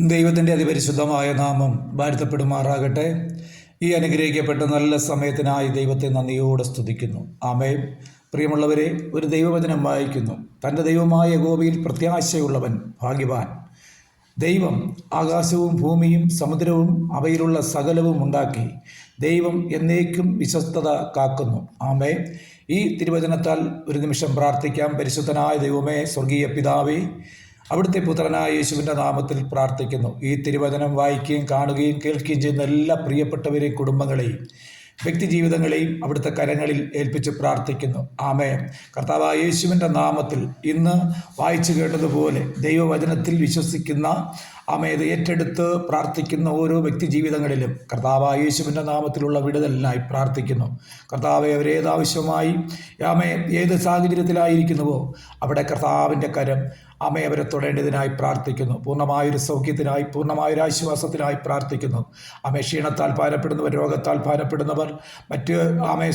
ദൈവത്തിൻ്റെ അതിപരിശുദ്ധമായ നാമം വാഴ്ത്തപ്പെടുമാറാകട്ടെ. ഈ അനുഗ്രഹിക്കപ്പെട്ട നല്ല സമയത്തിനായി ദൈവത്തെ നന്ദിയോടെ സ്തുതിക്കുന്നു. ആമേൻ. പ്രിയമുള്ളവരെ, ഒരു ദൈവവചനം വായിക്കുന്നു. തൻ്റെ ദൈവമായ യഹോവയിൽ പ്രത്യാശയുള്ളവൻ ഭാഗ്യവാൻ. ദൈവം ആകാശവും ഭൂമിയും സമുദ്രവും അവയിലുള്ള സകലവും ഉണ്ടാക്കി. ദൈവം എന്നേക്കും വിശ്വസ്തത കാക്കുന്നു. ആമേൻ. ഈ തിരുവചനത്താൽ ഒരു നിമിഷം പ്രാർത്ഥിക്കാം. പരിശുദ്ധനായ ദൈവമേ, സ്വർഗീയ പിതാവേ, അവിടുത്തെ പുത്രനായ യേശുവിൻ്റെ നാമത്തിൽ പ്രാർത്ഥിക്കുന്നു. ഈ തിരുവചനം വായിക്കുകയും കാണുകയും കേൾക്കുകയും ചെയ്യുന്ന എല്ലാ പ്രിയപ്പെട്ടവരെയും കുടുംബങ്ങളെയും വ്യക്തിജീവിതങ്ങളെയും അവിടുത്തെ കരങ്ങളിൽ ഏൽപ്പിച്ച് പ്രാർത്ഥിക്കുന്നു. ആമേൻ. കർത്താവായ യേശുവിൻ്റെ നാമത്തിൽ ഇന്ന് വായിച്ചു കേട്ടതുപോലെ ദൈവവചനത്തിൽ വിശ്വസിക്കുന്ന ഇത് ഏറ്റെടുത്ത് പ്രാർത്ഥിക്കുന്ന ഓരോ വ്യക്തിജീവിതങ്ങളിലും കർത്താവായ യേശുവിൻ്റെ നാമത്തിലുള്ള വിടുതലിനായി പ്രാർത്ഥിക്കുന്നു. കർത്താവെ, അവരേതാവശ്യമായി ഏത് സാഹചര്യത്തിലായിരിക്കുന്നുവോ അവിടെ കർത്താവിൻ്റെ കരം അവരെ തൊടേണ്ടതിനായി പ്രാർത്ഥിക്കുന്നു. പൂർണ്ണമായൊരു സൗഖ്യത്തിനായി, പൂർണ്ണമായൊരു ആശ്വാസത്തിനായി പ്രാർത്ഥിക്കുന്നു. ക്ഷീണത്താൽ ഭാരപ്പെടുന്നവർ, രോഗത്താൽ ഭാരപ്പെടുന്നവർ, മറ്റ്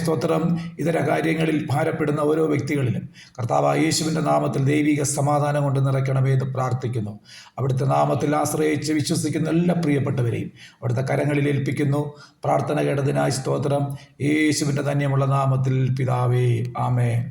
സ്തോത്രം ഇതര കാര്യങ്ങളിൽ ഭാരപ്പെടുന്ന ഓരോ വ്യക്തികളിലും കർത്താവായ യേശുവിൻ്റെ നാമത്തിൽ ദൈവിക സമാധാനം കൊണ്ട് നിറയ്ക്കണമെന്ന് പ്രാർത്ഥിക്കുന്നു. അവിടുത്തെ നാമത്തിൽ ആശ്രയിച്ച് വിശ്വസിക്കുന്ന എല്ലാ പ്രിയപ്പെട്ടവരെയും അവിടുത്തെ കരങ്ങളിൽ ഏൽപ്പിക്കുന്നു. പ്രാർത്ഥന കേട്ടതിനായി സ്തോത്രം. യേശുവിൻ്റെ ധന്യമുള്ള നാമത്തിൽ പിതാവേ, ആമേൻ.